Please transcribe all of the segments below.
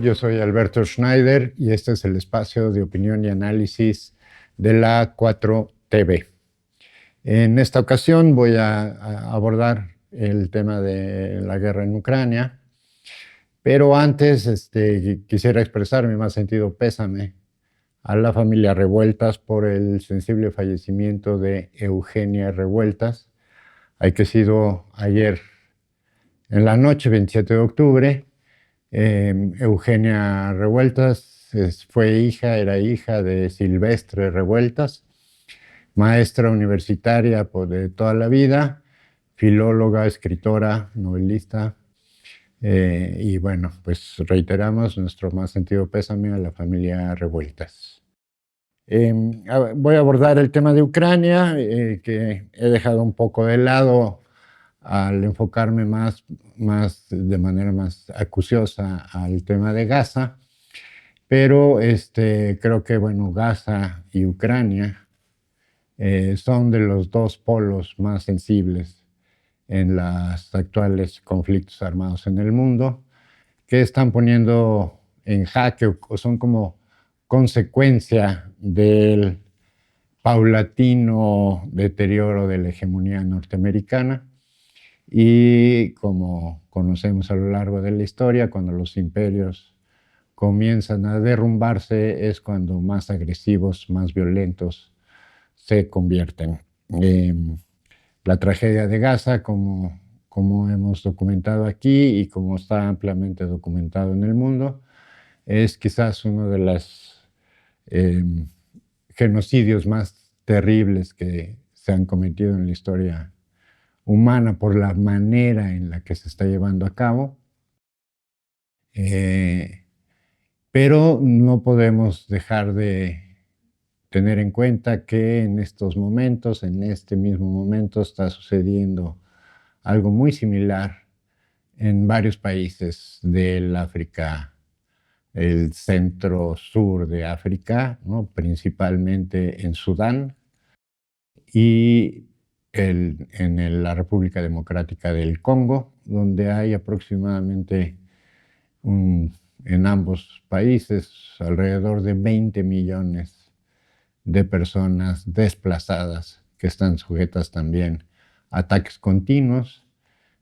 Yo soy Alberto Schneider y este es el espacio de opinión y análisis de la 4TV. En esta ocasión voy a abordar el tema de la guerra en Ucrania, pero antes quisiera expresar mi más sentido pésame a la familia Revueltas por el sensible fallecimiento de Eugenia Revueltas, que sido ayer en la noche, 27 de octubre. Eugenia Revueltas era hija de Silvestre Revueltas, maestra universitaria de toda la vida, filóloga, escritora, novelista. Y bueno, pues reiteramos nuestro más sentido pésame a la familia Revueltas. Voy a abordar el tema de Ucrania, que he dejado un poco de lado al enfocarme de manera más acuciosa al tema de Gaza, pero creo que bueno, Gaza y Ucrania son de los dos polos más sensibles en los actuales conflictos armados en el mundo, que están poniendo en jaque o son como consecuencia del paulatino deterioro de la hegemonía norteamericana. Y como conocemos a lo largo de la historia, cuando los imperios comienzan a derrumbarse es cuando más agresivos, más violentos se convierten. La tragedia de Gaza, como hemos documentado aquí y como está ampliamente documentado en el mundo, es quizás uno de los genocidios más terribles que se han cometido en la historia humana por la manera en la que se está llevando a cabo. Pero no podemos dejar de tener en cuenta que en estos momentos, en este mismo momento, está sucediendo algo muy similar en varios países del África, el centro-sur de África, ¿no? Principalmente en Sudán y en la República Democrática del Congo, donde hay aproximadamente en ambos países alrededor de 20 millones de personas desplazadas que están sujetas también a ataques continuos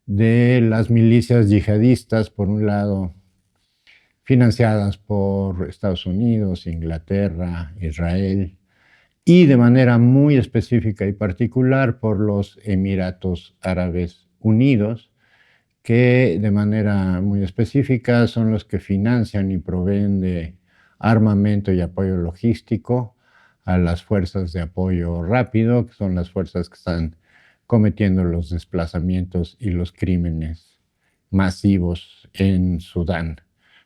de las milicias yihadistas, por un lado, financiadas por Estados Unidos, Inglaterra, Israel, y de manera muy específica y particular por los Emiratos Árabes Unidos, que de manera muy específica son los que financian y proveen de armamento y apoyo logístico a las fuerzas de apoyo rápido, que son las fuerzas que están cometiendo los desplazamientos y los crímenes masivos en Sudán,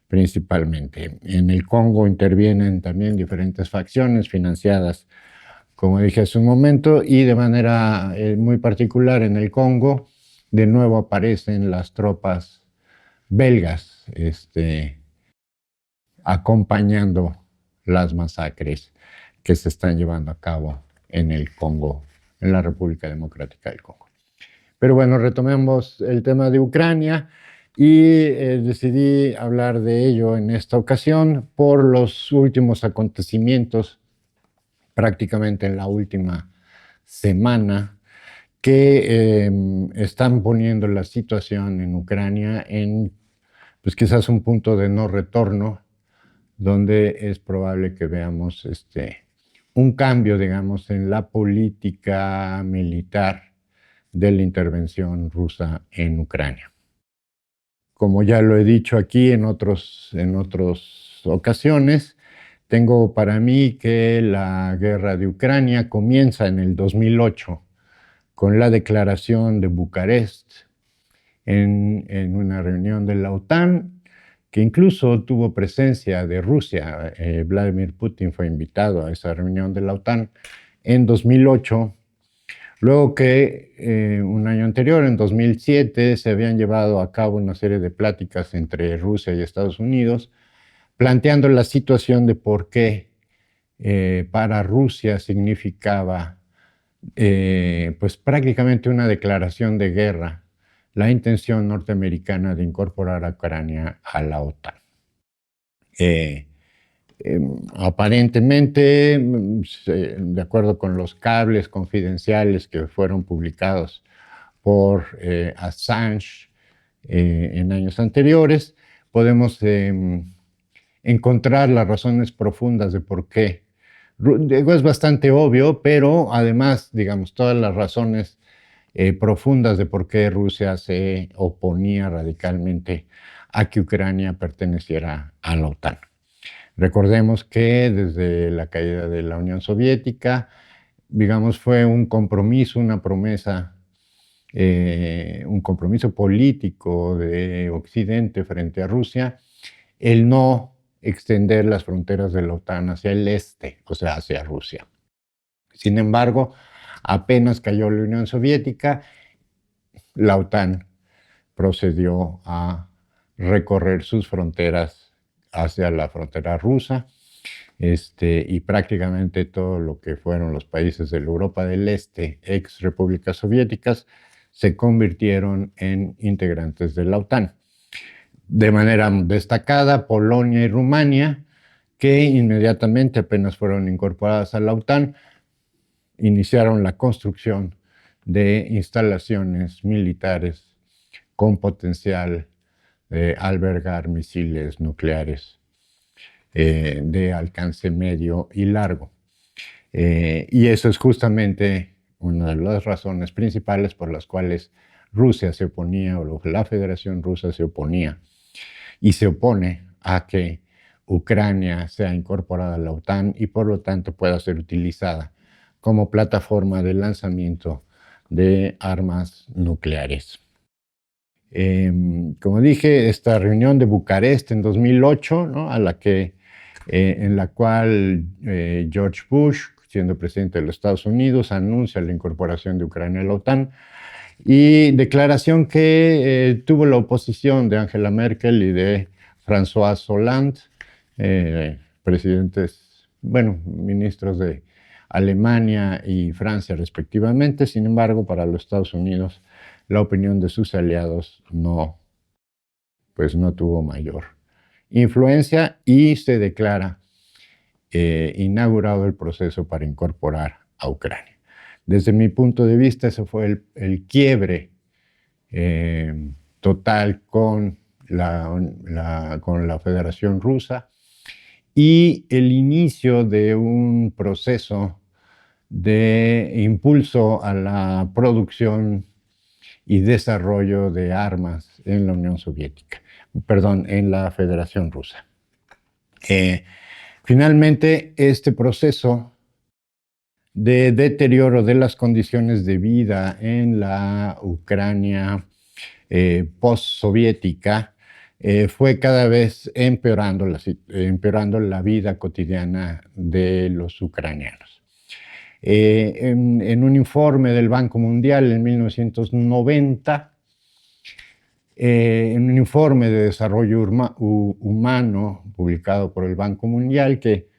principalmente. En el Congo intervienen también diferentes facciones financiadas, como dije hace un momento, y de manera muy particular en el Congo, de nuevo aparecen las tropas belgas acompañando las masacres que se están llevando a cabo en el Congo, en la República Democrática del Congo. Pero bueno, retomemos el tema de Ucrania y decidí hablar de ello en esta ocasión por los últimos acontecimientos, prácticamente en la última semana, que están poniendo la situación en Ucrania en, pues quizás un punto de no retorno, donde es probable que veamos un cambio, digamos, en la política militar de la intervención rusa en Ucrania. Como ya lo he dicho aquí en otras ocasiones, tengo para mí que la guerra de Ucrania comienza en el 2008 con la declaración de Bucarest en una reunión de la OTAN, que incluso tuvo presencia de Rusia. Vladimir Putin fue invitado a esa reunión de la OTAN en 2008, luego que un año anterior, en 2007, se habían llevado a cabo una serie de pláticas entre Rusia y Estados Unidos, planteando la situación de por qué para Rusia significaba pues prácticamente una declaración de guerra la intención norteamericana de incorporar a Ucrania a la OTAN. Eh, Aparentemente, de acuerdo con los cables confidenciales que fueron publicados por Assange en años anteriores, podemos encontrar las razones profundas de por qué. Digo, es bastante obvio, pero además, digamos, todas las razones profundas de por qué Rusia se oponía radicalmente a que Ucrania perteneciera a la OTAN. Recordemos que desde la caída de la Unión Soviética, digamos, fue un compromiso, una promesa, un compromiso político de Occidente frente a Rusia, el no extender las fronteras de la OTAN hacia el este, o sea, hacia Rusia. Sin embargo, apenas cayó la Unión Soviética, la OTAN procedió a recorrer sus fronteras hacia la frontera rusa, y prácticamente todo lo que fueron los países de la Europa del Este, ex repúblicas soviéticas, se convirtieron en integrantes de la OTAN. De manera destacada, Polonia y Rumania, que inmediatamente apenas fueron incorporadas a la OTAN, iniciaron la construcción de instalaciones militares con potencial de albergar misiles nucleares de alcance medio y largo. Y eso es justamente una de las razones principales por las cuales Rusia se oponía, o la Federación Rusa se oponía y se opone a que Ucrania sea incorporada a la OTAN y por lo tanto pueda ser utilizada como plataforma de lanzamiento de armas nucleares. Como dije, esta reunión de Bucarest en 2008, ¿no? En la cual George Bush, siendo presidente de los Estados Unidos, anuncia la incorporación de Ucrania a la OTAN, y declaración que tuvo la oposición de Angela Merkel y de François Hollande, ministros de Alemania y Francia respectivamente. Sin embargo, para los Estados Unidos, la opinión de sus aliados no tuvo mayor influencia y se declara inaugurado el proceso para incorporar a Ucrania. Desde mi punto de vista, ese fue el quiebre total con la Federación Rusa y el inicio de un proceso de impulso a la producción y desarrollo de armas en la Unión Soviética, en la Federación Rusa. Finalmente, este proceso de deterioro de las condiciones de vida en la Ucrania postsoviética fue cada vez empeorando la vida cotidiana de los ucranianos. En un informe del Banco Mundial en 1990, en un informe de desarrollo humano publicado por el Banco Mundial, que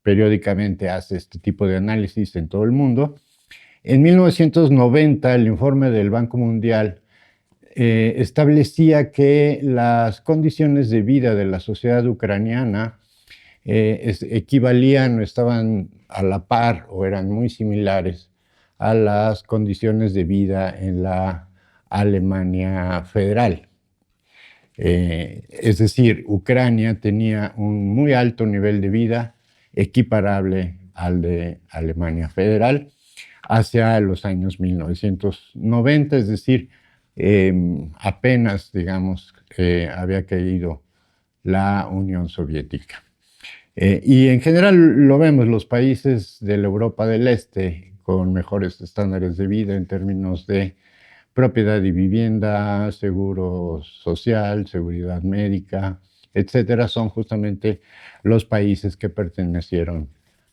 periódicamente hace este tipo de análisis en todo el mundo, en 1990 el informe del Banco Mundial establecía que las condiciones de vida de la sociedad ucraniana equivalían o estaban a la par o eran muy similares a las condiciones de vida en la Alemania federal. Es decir, Ucrania tenía un muy alto nivel de vida equiparable al de Alemania federal hacia los años 1990, es decir, apenas, digamos, había caído la Unión Soviética. Y en general lo vemos, los países de la Europa del Este con mejores estándares de vida en términos de propiedad y vivienda, seguro social, seguridad médica, etcétera, son justamente los países que pertenecieron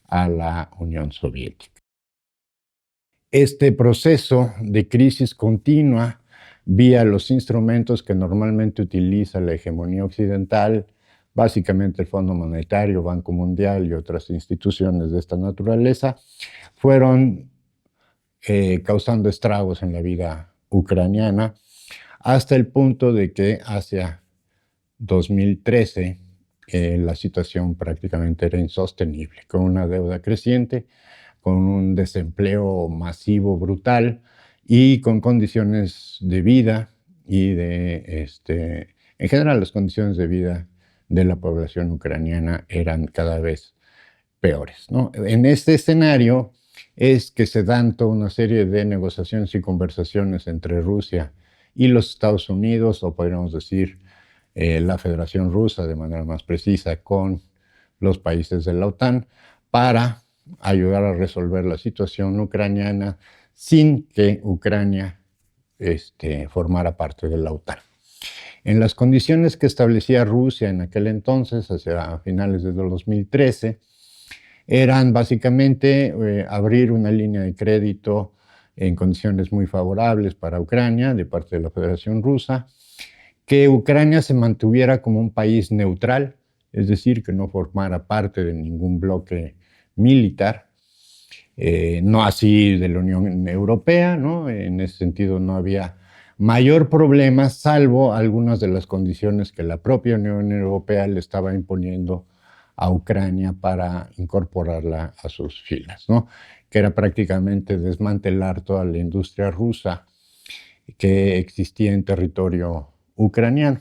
a la Unión Soviética. Este proceso de crisis continua vía los instrumentos que normalmente utiliza la hegemonía occidental, básicamente el Fondo Monetario, Banco Mundial y otras instituciones de esta naturaleza, fueron causando estragos en la vida ucraniana hasta el punto de que hacia 2013 la situación prácticamente era insostenible, con una deuda creciente, con un desempleo masivo brutal y con condiciones de vida y en general las condiciones de vida de la población ucraniana eran cada vez peores, ¿no? En este escenario es que se dan toda una serie de negociaciones y conversaciones entre Rusia y los Estados Unidos, o podríamos decir la Federación Rusa de manera más precisa, con los países de la OTAN, para ayudar a resolver la situación ucraniana sin que Ucrania formara parte de la OTAN. En las condiciones que establecía Rusia en aquel entonces, hacia finales de 2013, eran básicamente abrir una línea de crédito en condiciones muy favorables para Ucrania de parte de la Federación Rusa, que Ucrania se mantuviera como un país neutral, es decir, que no formara parte de ningún bloque militar, no así de la Unión Europea, ¿no? En ese sentido no había mayor problema, salvo algunas de las condiciones que la propia Unión Europea le estaba imponiendo a Ucrania para incorporarla a sus filas, ¿no? Que era prácticamente desmantelar toda la industria rusa que existía en territorio ucraniano.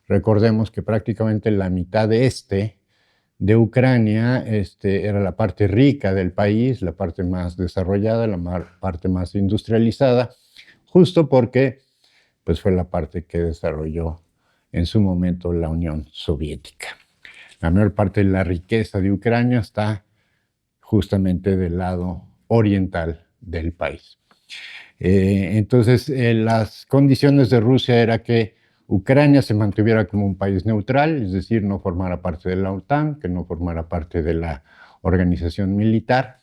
Recordemos que prácticamente la mitad de Ucrania era la parte rica del país, la parte más desarrollada, la parte más industrializada, justo porque pues, fue la parte que desarrolló en su momento la Unión Soviética. La mayor parte de la riqueza de Ucrania está justamente del lado oriental del país. Entonces, las condiciones de Rusia era que Ucrania se mantuviera como un país neutral, es decir, no formara parte de la OTAN, que no formara parte de la organización militar,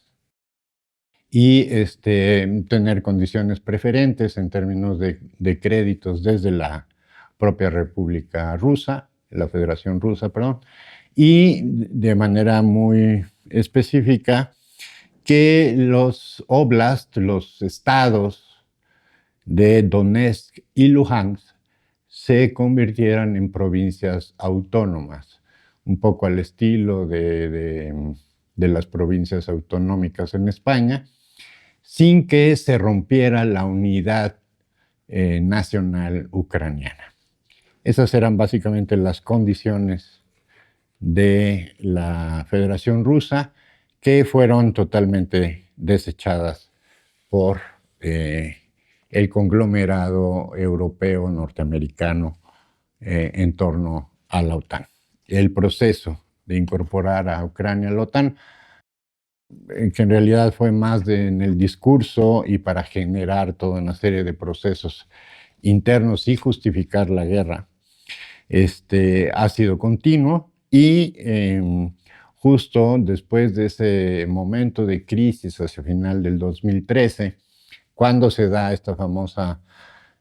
y tener condiciones preferentes en términos de créditos desde la propia República Rusa, la Federación Rusa, perdón, y de manera muy específica que los oblasts, los estados de Donetsk y Luhansk se convirtieran en provincias autónomas, un poco al estilo de las provincias autonómicas en España, sin que se rompiera la unidad nacional ucraniana. Esas eran básicamente las condiciones de la Federación Rusa, que fueron totalmente desechadas por el conglomerado europeo norteamericano en torno a la OTAN. El proceso de incorporar a Ucrania a la OTAN, que en realidad fue más en el discurso y para generar toda una serie de procesos internos y justificar la guerra, ha sido continuo y justo después de ese momento de crisis hacia final del 2013, cuando se da esta famosa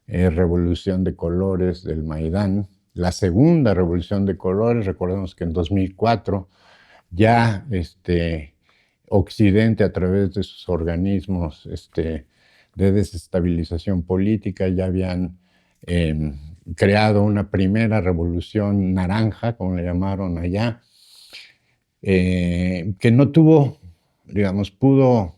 revolución de colores del Maidán, la segunda revolución de colores, recordemos que en 2004 ya Occidente a través de sus organismos de desestabilización política ya habían creado una primera revolución naranja, como le llamaron allá, que no tuvo, digamos, pudo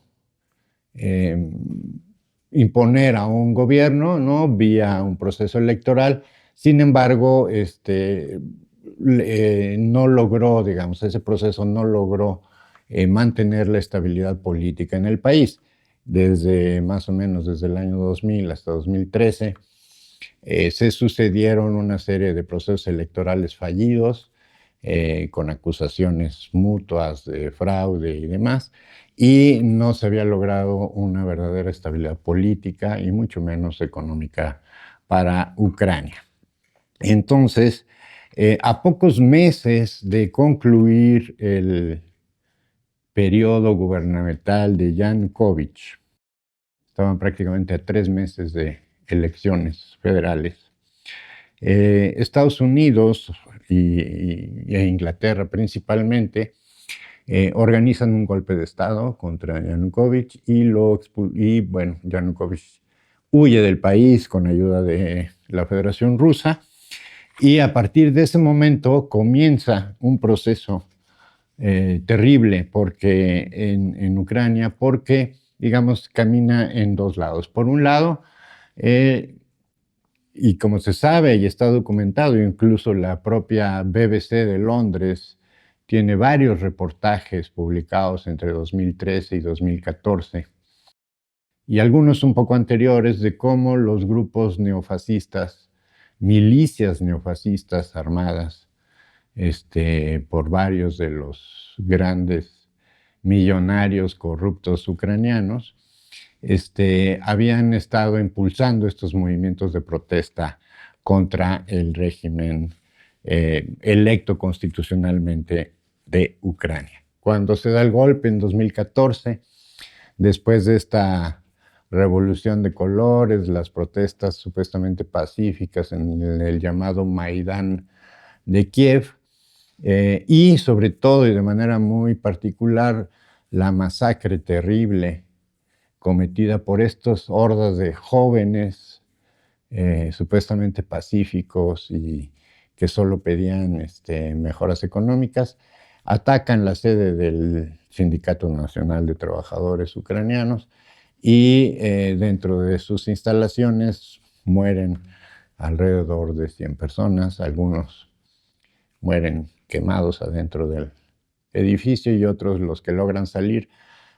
imponer a un gobierno, ¿no? Vía un proceso electoral. Sin embargo, no logró, digamos, ese proceso no logró mantener la estabilidad política en el país. Desde más o menos desde el año 2000 hasta 2013, se sucedieron una serie de procesos electorales fallidos, con acusaciones mutuas de fraude y demás, y no se había logrado una verdadera estabilidad política y mucho menos económica para Ucrania. Entonces, a pocos meses de concluir el periodo gubernamental de Yanukovych, estaban prácticamente a 3 meses de elecciones federales, Estados Unidos e Inglaterra principalmente organizan un golpe de Estado contra Yanukovych y bueno, Yanukovych huye del país con ayuda de la Federación Rusa Y a partir de ese momento comienza un proceso terrible porque en Ucrania, porque, digamos, camina en dos lados. Por un lado, eh, y como se sabe y está documentado, incluso la propia BBC de Londres tiene varios reportajes publicados entre 2013 y 2014, y algunos un poco anteriores, de cómo los grupos neofascistas, milicias neofascistas armadas por varios de los grandes millonarios corruptos ucranianos, habían estado impulsando estos movimientos de protesta contra el régimen electo constitucionalmente de Ucrania. Cuando se da el golpe en 2014, después de esta revolución de colores, las protestas supuestamente pacíficas en el llamado Maidán de Kiev, y sobre todo y de manera muy particular la masacre terrible cometida por estas hordas de jóvenes supuestamente pacíficos y que solo pedían mejoras económicas, atacan la sede del Sindicato Nacional de Trabajadores Ucranianos y dentro de sus instalaciones mueren alrededor de 100 personas, algunos mueren quemados adentro del edificio y otros, los que logran salir,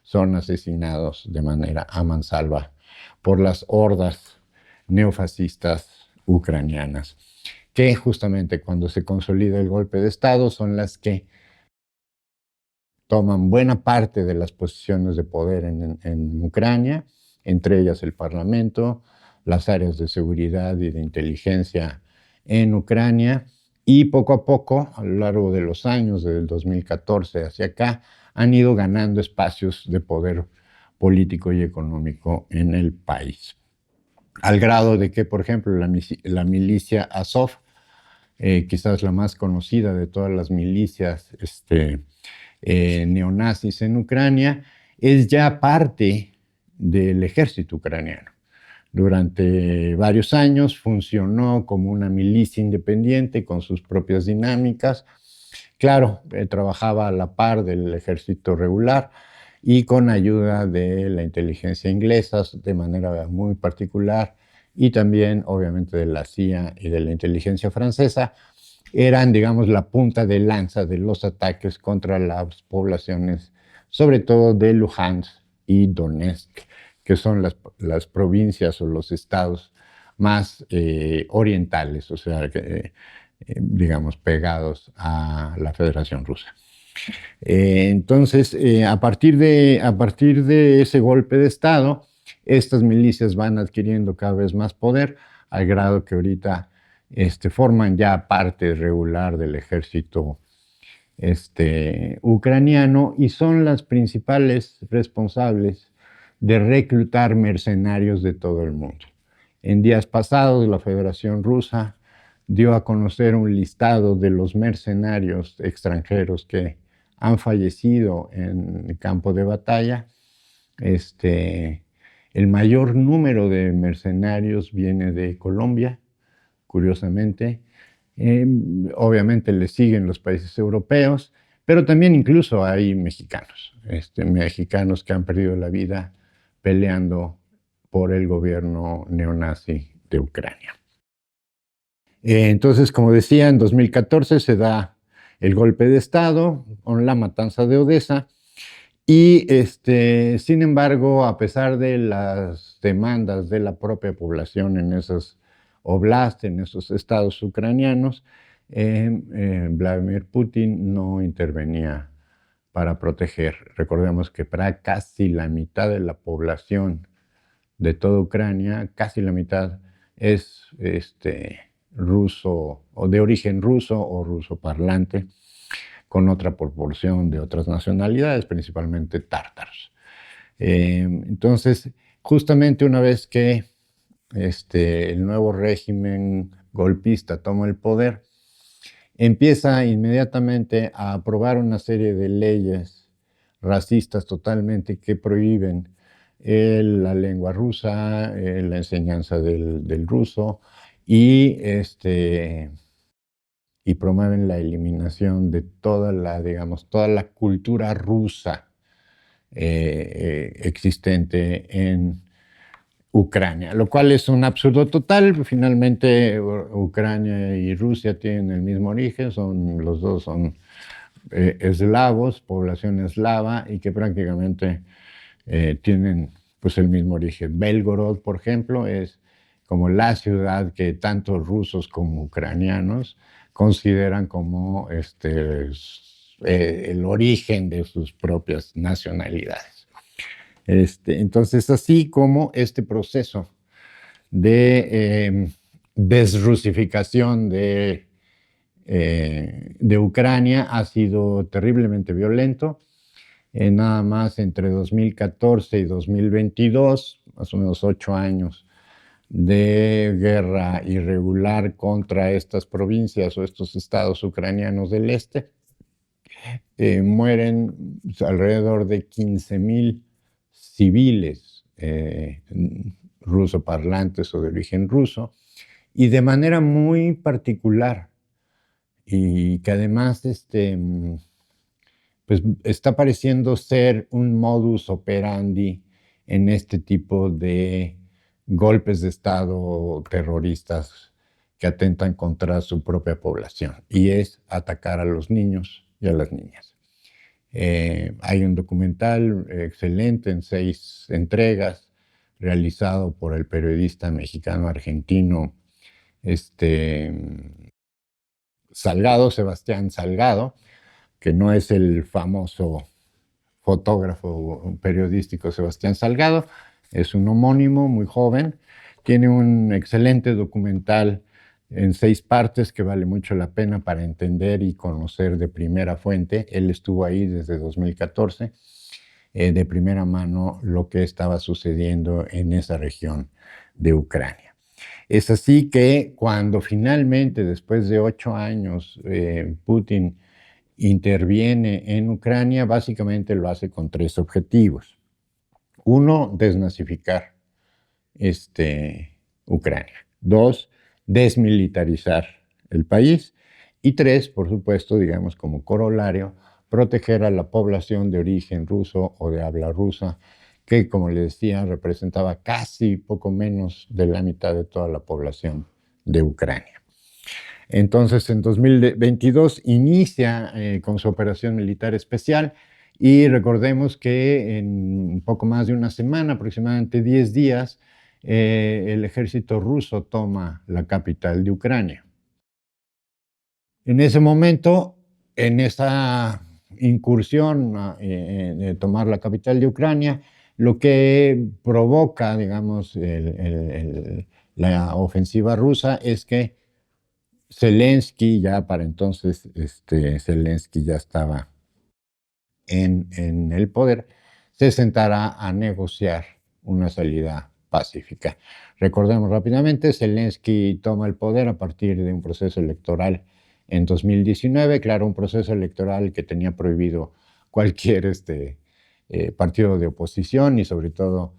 son asesinados de manera a mansalva por las hordas neofascistas ucranianas, que justamente cuando se consolida el golpe de Estado son las que toman buena parte de las posiciones de poder en Ucrania, entre ellas el Parlamento, las áreas de seguridad y de inteligencia en Ucrania, y poco a poco, a lo largo de los años, desde el 2014 hacia acá, han ido ganando espacios de poder político y económico en el país. Al grado de que, por ejemplo, la milicia Azov, quizás la más conocida de todas las milicias neonazis en Ucrania, es ya parte del ejército ucraniano. Durante varios años funcionó como una milicia independiente con sus propias dinámicas. Claro, trabajaba a la par del ejército regular y con ayuda de la inteligencia inglesa de manera muy particular, y también obviamente de la CIA y de la inteligencia francesa, eran, digamos, la punta de lanza de los ataques contra las poblaciones, sobre todo de Luhansk y Donetsk, que son las provincias o los estados más orientales, o sea, digamos, pegados a la Federación Rusa. Entonces, a partir de ese golpe de Estado, estas milicias van adquiriendo cada vez más poder, al grado que ahorita forman ya parte regular del ejército ucraniano, y son las principales responsables de reclutar mercenarios de todo el mundo. En días pasados, la Federación Rusa dio a conocer un listado de los mercenarios extranjeros que han fallecido en el campo de batalla. El mayor número de mercenarios viene de Colombia, curiosamente. Obviamente le siguen los países europeos, pero también incluso hay mexicanos, mexicanos que han perdido la vida peleando por el gobierno neonazi de Ucrania. Entonces, como decía, en 2014 se da el golpe de Estado con la matanza de Odessa, y sin embargo, a pesar de las demandas de la propia población en esos oblasts, en esos estados ucranianos, Vladimir Putin no intervenía para proteger. Recordemos que para casi la mitad de la población de toda Ucrania, casi la mitad es ruso o de origen ruso o ruso parlante, con otra proporción de otras nacionalidades, principalmente tártaros. Entonces, justamente una vez que el nuevo régimen golpista toma el poder, empieza inmediatamente a aprobar una serie de leyes racistas totalmente que prohíben la lengua rusa, la enseñanza del ruso, y y promueven la eliminación de digamos, toda la cultura rusa existente en Ucrania, lo cual es un absurdo total. Finalmente, Ucrania y Rusia tienen el mismo origen, los dos son eslavos, población eslava, y que prácticamente tienen pues el mismo origen. Belgorod, por ejemplo, es como la ciudad que tanto rusos como ucranianos consideran como el origen de sus propias nacionalidades. Entonces, así como este proceso de desrusificación de Ucrania ha sido terriblemente violento. Nada más entre 2014 y 2022, más o menos 8 años de guerra irregular contra estas provincias o estos estados ucranianos del este, mueren alrededor de 15,000 civiles rusoparlantes o de origen ruso, y de manera muy particular, y que además pues está pareciendo ser un modus operandi en este tipo de golpes de Estado terroristas que atentan contra su propia población, y es atacar a los niños y a las niñas. Hay un documental excelente en 6 entregas realizado por el periodista mexicano-argentino Salgado, Sebastián Salgado, que no es el famoso fotógrafo periodístico Sebastián Salgado, es un homónimo muy joven, tiene un excelente documental en 6 partes que vale mucho la pena para entender y conocer de primera fuente. Él estuvo ahí desde 2014, de primera mano lo que estaba sucediendo en esa región de Ucrania. Es así que cuando finalmente, después de 8 años, Putin interviene en Ucrania, básicamente lo hace con 3 objetivos. Uno, desnazificar Ucrania. 2, desmilitarizar el país. Y 3, por supuesto, digamos como corolario, proteger a la población de origen ruso o de habla rusa, que, como les decía, representaba casi poco menos de la mitad de toda la población de Ucrania. Entonces, en 2022 inicia con su operación militar especial, y recordemos que en un poco más de una semana, aproximadamente 10 días, el ejército ruso toma la capital de Ucrania. En ese momento, en esa incursión de tomar la capital de Ucrania, lo que provoca, digamos, la ofensiva rusa es que Zelensky, ya para entonces, Zelensky ya estaba en el poder, se sentará a negociar una salida pacífica. Recordemos rápidamente, Zelensky toma el poder a partir de un proceso electoral en 2019, claro, un proceso electoral que tenía prohibido cualquier partido de oposición, y sobre todo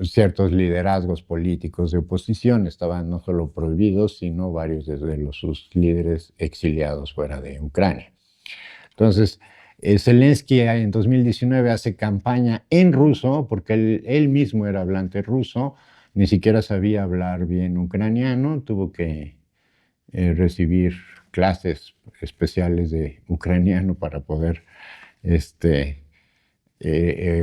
ciertos liderazgos políticos de oposición estaban no solo prohibidos, sino varios de sus líderes exiliados fuera de Ucrania. Entonces, Zelensky en 2019 hace campaña en ruso, porque él mismo era hablante ruso, ni siquiera sabía hablar bien ucraniano, tuvo que recibir clases especiales de ucraniano para poder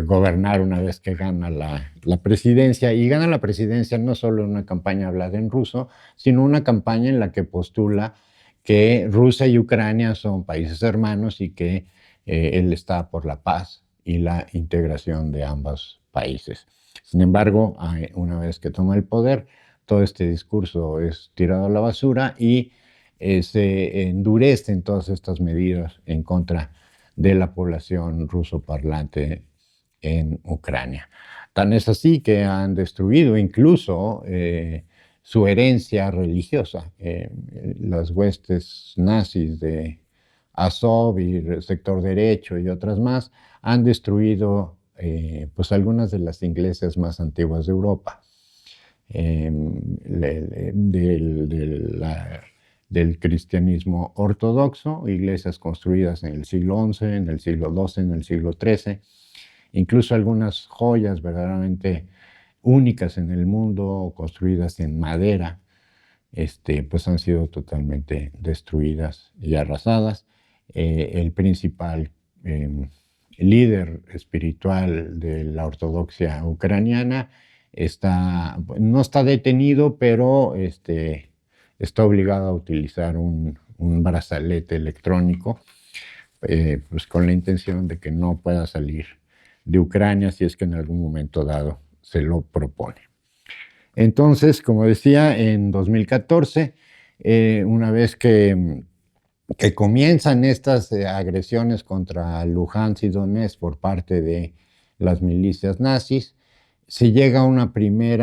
gobernar una vez que gana la presidencia. Y gana la presidencia no solo en una campaña hablada en ruso, sino una campaña en la que postula que Rusia y Ucrania son países hermanos y que él está por la paz y la integración de ambos países. Sin embargo, una vez que toma el poder, todo este discurso es tirado a la basura, y se endurecen todas estas medidas en contra de la población rusoparlante en Ucrania. Tan es así que han destruido incluso su herencia religiosa. Las huestes nazis de Azov y el sector derecho y otras más han destruido pues algunas de las iglesias más antiguas de Europa. del cristianismo ortodoxo, iglesias construidas en el siglo XI, en el siglo XII, en el siglo XIII, incluso algunas joyas verdaderamente únicas en el mundo, construidas en madera, pues han sido totalmente destruidas y arrasadas. El principal líder espiritual de la ortodoxia ucraniana no está detenido, pero está obligado a utilizar un brazalete electrónico, pues con la intención de que no pueda salir de Ucrania si es que en algún momento dado se lo propone. Entonces, como decía, en 2014, una vez que comienzan estas agresiones contra Luhansk y Donetsk por parte de las milicias nazis, se llega a un primer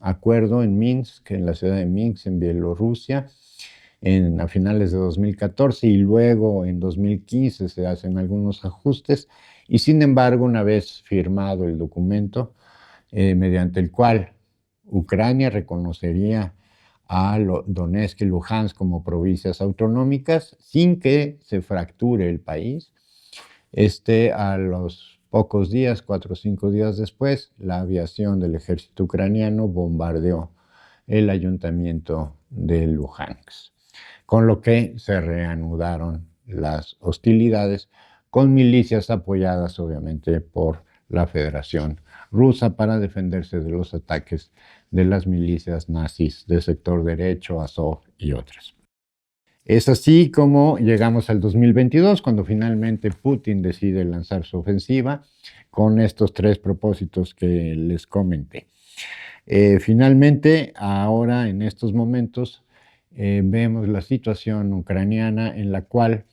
acuerdo en Minsk, en la ciudad de Minsk, en Bielorrusia, a finales de 2014, y luego en 2015 se hacen algunos ajustes, y sin embargo, una vez firmado el documento, mediante el cual Ucrania reconocería a Donetsk y Luhansk como provincias autonómicas sin que se fracture el país. A los pocos días, 4 o 5 días después, la aviación del ejército ucraniano bombardeó el ayuntamiento de Luhansk, con lo que se reanudaron las hostilidades con milicias apoyadas obviamente por la Federación Rusa para defenderse de los ataques de las milicias nazis del sector derecho, Azov y otras. Es así como llegamos al 2022, cuando finalmente Putin decide lanzar su ofensiva con estos 3 propósitos que les comenté. Finalmente, ahora en estos momentos, vemos la situación ucraniana en la cual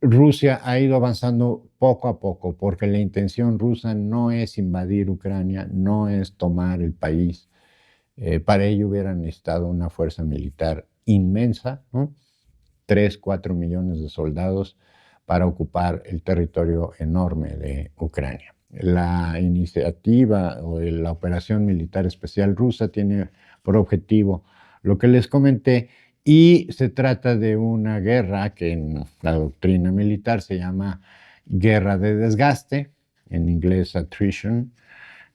Rusia ha ido avanzando poco a poco, porque la intención rusa no es invadir Ucrania, no es tomar el país. Para ello hubieran necesitado una fuerza militar inmensa, ¿no? 3, 4 millones de soldados para ocupar el territorio enorme de Ucrania. La iniciativa o la operación militar especial rusa tiene por objetivo lo que les comenté, y se trata de una guerra que en la doctrina militar se llama guerra de desgaste, en inglés attrition,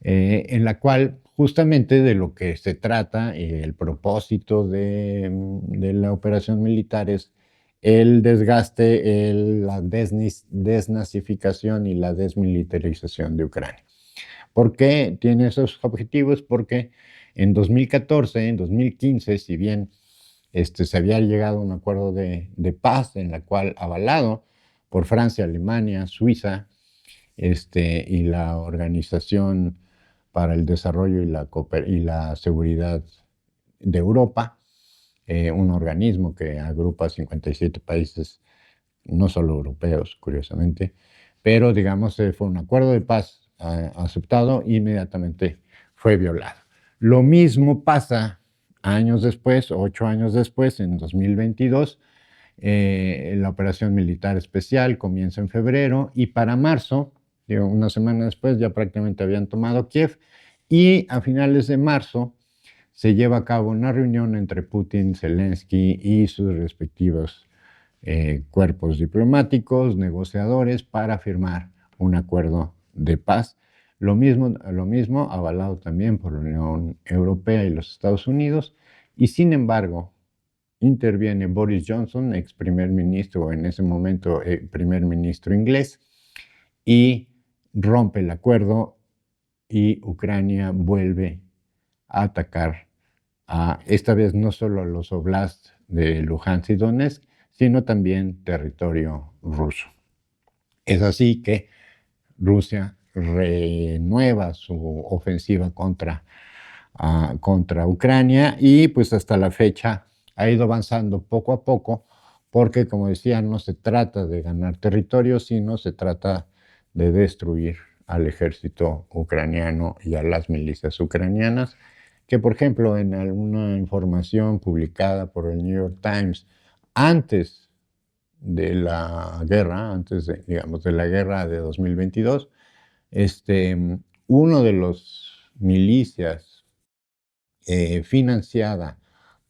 en la cual justamente de lo que se trata, el propósito de la operación militar es el desgaste, la desnazificación y la desmilitarización de Ucrania. ¿Por qué tiene esos objetivos? Porque en 2014, en 2015, si bien se había llegado a un acuerdo de paz en la cual, avalado por Francia, Alemania, Suiza, y la Organización para el Desarrollo y la Seguridad de Europa, un organismo que agrupa 57 países, no solo europeos, curiosamente, pero digamos fue un acuerdo de paz aceptado, inmediatamente fue violado. Lo mismo pasa años después, 8 años después, en 2022, la operación militar especial comienza en febrero, y para marzo, una semana después, ya prácticamente habían tomado Kiev, y a finales de marzo se lleva a cabo una reunión entre Putin, Zelensky y sus respectivos cuerpos diplomáticos, negociadores, para firmar un acuerdo de paz. Lo mismo avalado también por la Unión Europea y los Estados Unidos, y sin embargo interviene Boris Johnson, ex primer ministro, en ese momento primer ministro inglés, y rompe el acuerdo, y Ucrania vuelve a atacar esta vez no solo a los oblasts de Luhansk y Donetsk, sino también territorio ruso. Es así que Rusia renueva su ofensiva contra Ucrania, y pues hasta la fecha ha ido avanzando poco a poco, porque como decía, no se trata de ganar territorio, sino se trata de destruir al ejército ucraniano y a las milicias ucranianas, que por ejemplo en alguna información publicada por el New York Times antes de la guerra, digamos, de la guerra de 2022, uno de los milicias financiada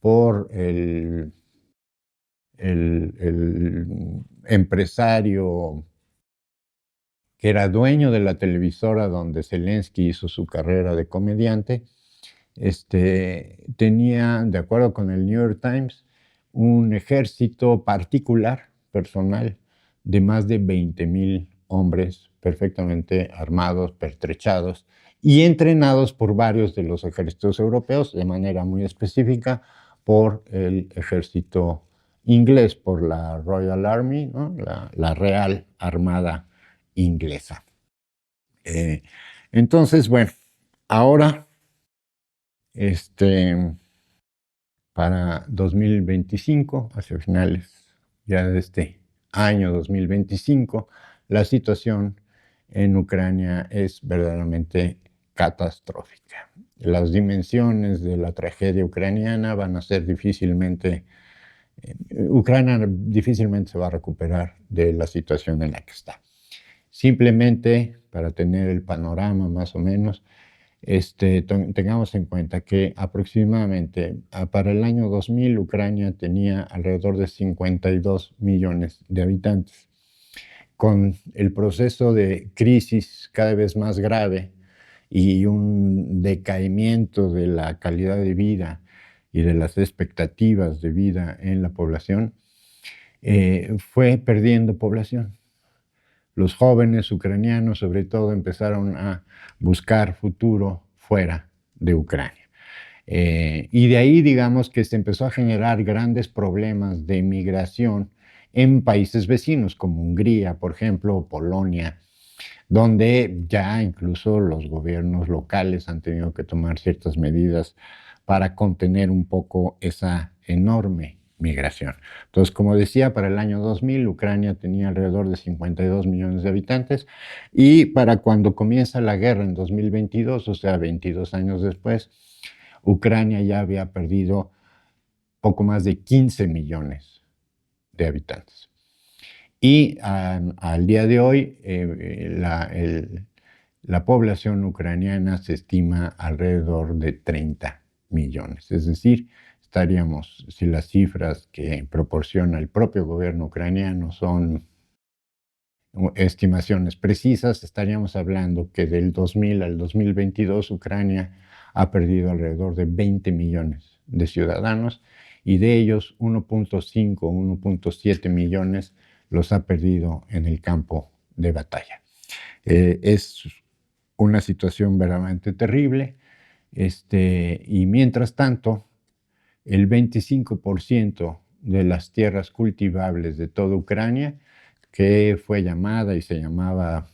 por el empresario que era dueño de la televisora donde Zelensky hizo su carrera de comediante, tenía, de acuerdo con el New York Times, un ejército particular, personal, de más de 20,000 hombres perfectamente armados, pertrechados y entrenados por varios de los ejércitos europeos, de manera muy específica por el ejército inglés, por la Royal Army, ¿no? La Real Armada Inglesa. Entonces, bueno, ahora, para 2025, hacia finales ya de este año 2025, la situación en Ucrania es verdaderamente catastrófica. Las dimensiones de la tragedia ucraniana van a ser Ucrania difícilmente se va a recuperar de la situación en la que está. Simplemente, para tener el panorama más o menos, tengamos en cuenta que aproximadamente para el año 2000 Ucrania tenía alrededor de 52 millones de habitantes. Con el proceso de crisis cada vez más grave y un decaimiento de la calidad de vida y de las expectativas de vida en la población, fue perdiendo población. Los jóvenes ucranianos, sobre todo, empezaron a buscar futuro fuera de Ucrania. Y de ahí, digamos, que se empezó a generar grandes problemas de migración en países vecinos, como Hungría, por ejemplo, o Polonia, donde ya incluso los gobiernos locales han tenido que tomar ciertas medidas para contener un poco esa enorme migración. Entonces, como decía, para el año 2000 Ucrania tenía alrededor de 52 millones de habitantes y para cuando comienza la guerra en 2022, o sea, 22 años después, Ucrania ya había perdido poco más de 15 millones de habitantes. Y al día de hoy, la población ucraniana se estima alrededor de 30 millones. Es decir, estaríamos, si las cifras que proporciona el propio gobierno ucraniano son estimaciones precisas, estaríamos hablando que del 2000 al 2022 Ucrania ha perdido alrededor de 20 millones de ciudadanos y de ellos 1.5, 1.7 millones los ha perdido en el campo de batalla. Es una situación verdaderamente terrible, y mientras tanto, el 25% de las tierras cultivables de toda Ucrania, que fue llamada y se llamaba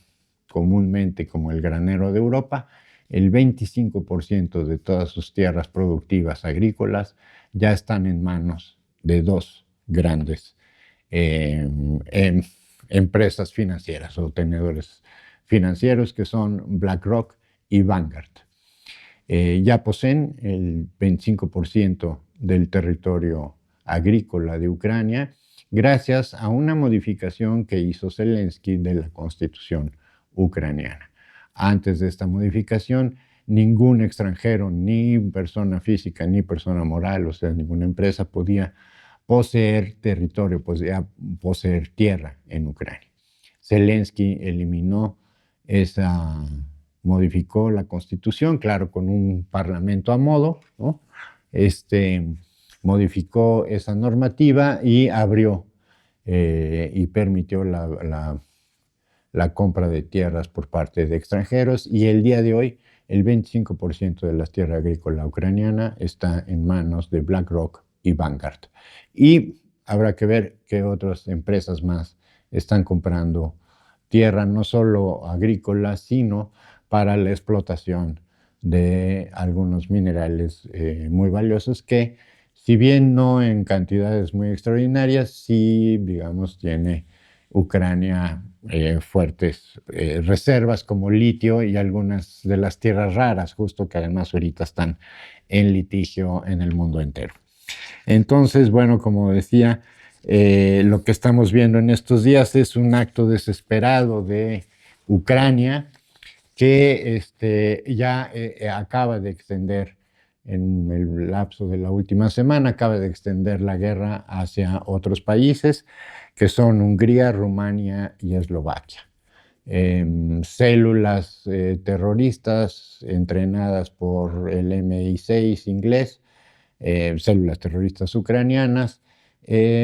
comúnmente como el granero de Europa, el 25% de todas sus tierras productivas agrícolas ya están en manos de dos grandes empresas financieras o tenedores financieros que son BlackRock y Vanguard. Ya poseen el 25% del territorio agrícola de Ucrania gracias a una modificación que hizo Zelensky de la constitución ucraniana. Antes de esta modificación, ningún extranjero, ni persona física, ni persona moral, o sea, ninguna empresa podía poseer territorio, podía poseer tierra en Ucrania. Zelensky eliminó modificó la constitución, claro, con un parlamento a modo, ¿no? Modificó esa normativa y abrió y permitió la compra de tierras por parte de extranjeros y el día de hoy el 25% de la tierra agrícola ucraniana está en manos de BlackRock y Vanguard. Y habrá que ver qué otras empresas más están comprando tierra, no solo agrícola, sino para la explotación de algunos minerales muy valiosos que, si bien no en cantidades muy extraordinarias, sí, digamos, tiene Ucrania fuertes reservas como litio y algunas de las tierras raras, justo que además ahorita están en litigio en el mundo entero. Entonces, bueno, como decía, lo que estamos viendo en estos días es un acto desesperado de Ucrania que ya acaba de extender en el lapso de la última semana, acaba de extender la guerra hacia otros países, que son Hungría, Rumania y Eslovaquia. Células terroristas entrenadas por el MI6 inglés, células terroristas ucranianas,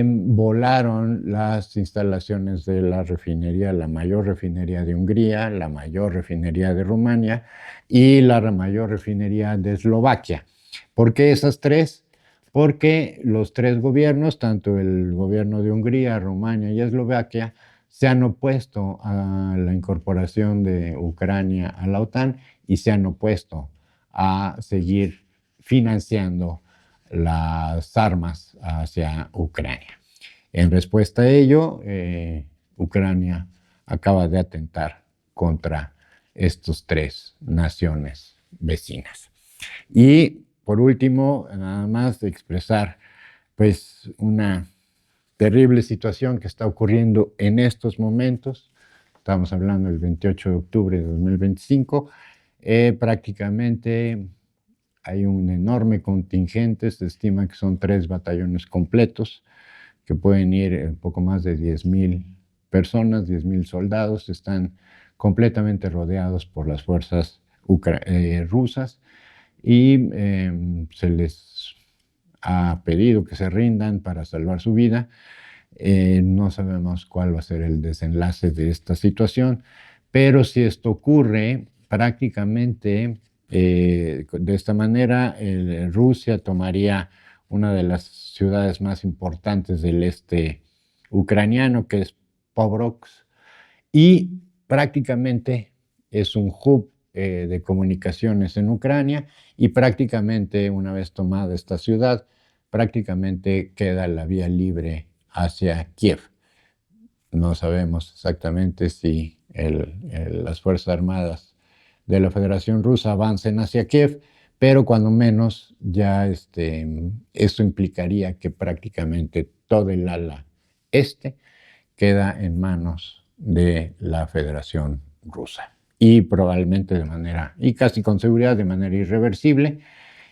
volaron las instalaciones de la refinería, la mayor refinería de Hungría, la mayor refinería de Rumania y la mayor refinería de Eslovaquia. ¿Por qué esas tres? Porque los tres gobiernos, tanto el gobierno de Hungría, Rumania y Eslovaquia, se han opuesto a la incorporación de Ucrania a la OTAN y se han opuesto a seguir financiando las armas hacia Ucrania. En respuesta a ello, Ucrania acaba de atentar contra estas tres naciones vecinas. Y por último, nada más de expresar pues una terrible situación que está ocurriendo en estos momentos. Estamos hablando del 28 de octubre de 2025. Prácticamente hay un enorme contingente, se estima que son 3 batallones completos, que pueden ir un poco más de 10,000 personas, 10,000 soldados, están completamente rodeados por las fuerzas rusas y se les ha pedido que se rindan para salvar su vida. No sabemos cuál va a ser el desenlace de esta situación, pero si esto ocurre, prácticamente de esta manera, Rusia tomaría una de las ciudades más importantes del este ucraniano, que es Pokrovsk, y prácticamente es un hub de comunicaciones en Ucrania, y prácticamente una vez tomada esta ciudad, prácticamente queda la vía libre hacia Kiev. No sabemos exactamente si las Fuerzas Armadas de la Federación Rusa avancen hacia Kiev, pero cuando menos ya esto implicaría que prácticamente todo el ala este queda en manos de la Federación Rusa y probablemente de manera, y casi con seguridad de manera irreversible,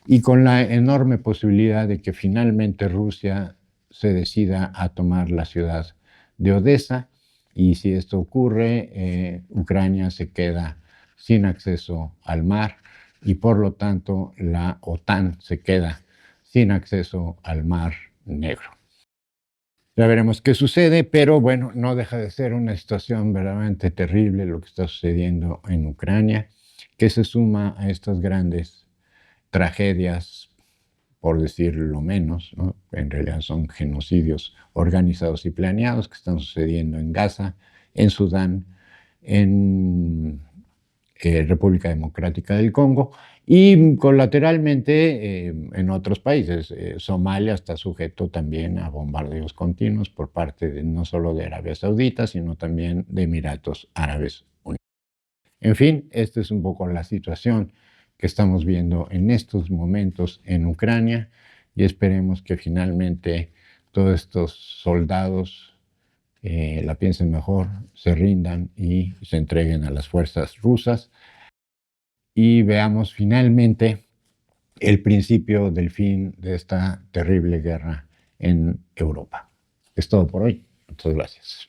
y con la enorme posibilidad de que finalmente Rusia se decida a tomar la ciudad de Odessa, y si esto ocurre, Ucrania se queda sin acceso al mar y por lo tanto la OTAN se queda sin acceso al Mar Negro. Ya veremos qué sucede, pero bueno, no deja de ser una situación verdaderamente terrible lo que está sucediendo en Ucrania, que se suma a estas grandes tragedias, por decir lo menos, ¿no? En realidad son genocidios organizados y planeados que están sucediendo en Gaza, en Sudán, en República Democrática del Congo y colateralmente en otros países. Somalia está sujeto también a bombardeos continuos por parte no solo de Arabia Saudita, sino también de Emiratos Árabes Unidos. En fin, esta es un poco la situación que estamos viendo en estos momentos en Ucrania y esperemos que finalmente todos estos soldados la piensen mejor, se rindan y se entreguen a las fuerzas rusas y veamos finalmente el principio del fin de esta terrible guerra en Europa. Es todo por hoy. Muchas gracias.